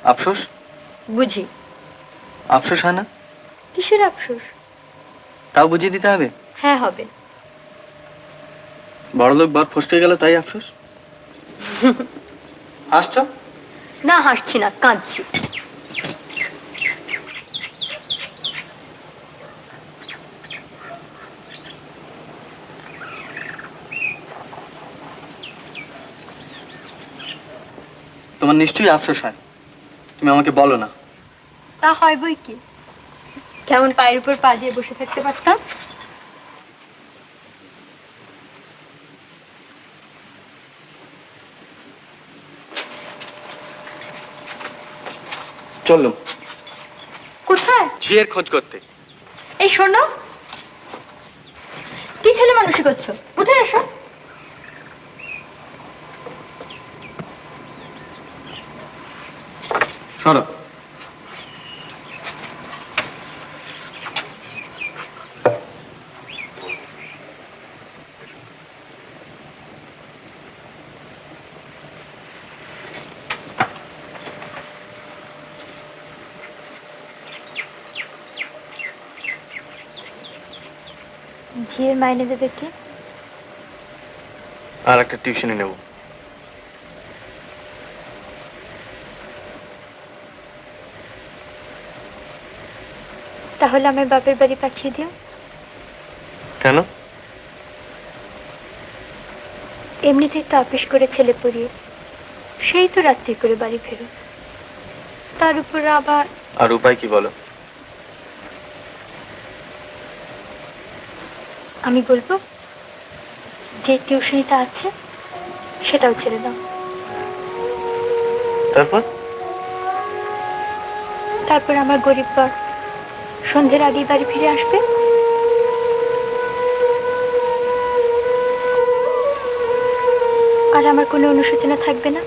আফসোস? বুঝি। আফসোস হয় না? কিসের আফসোস? তাও বুঝিয়ে দিতে হবে? হ্যাঁ হবে। বড়লোক বর ফসকে গেল তাই আফসোস? হাসছো? না হাসছি না, কাঁদছি। তোমার নিশ্চয়ই আফসোস হয়, তুমি আমাকে বলো না। তা হয় বই কি, কেমন পায়ের উপর পা দিয়ে বসে থাকতে পারতাম। চললুম। কোথায়? ঝিয়ের খোঁজ করতে। এই শোনো, কি ছেলে মানুষই করছো, উঠে এসো। সরো। ঝিয়ের মাইনে দেবে কে? আর একটা টিউশনি নেব। তাহলে আমার বাপের বাড়ি পাঠিয়ে দিও। কেন? এমনিতেই তো অফিস করে ছেলে পড়িয়ে সেই তো রাত্রি করে বাড়ি ফেরো, তার উপর আবার। আর উপায় কি বলো? আমি বলবো যে টিউশনিটা আছে সেটাও ছেড়ে দাও। তারপর? তারপর আমার গরিব বর সন্ধ্যের আগেই বাড়ি ফিরে আসবে। আর আমার কোনো অনুশোচনা থাকবে না।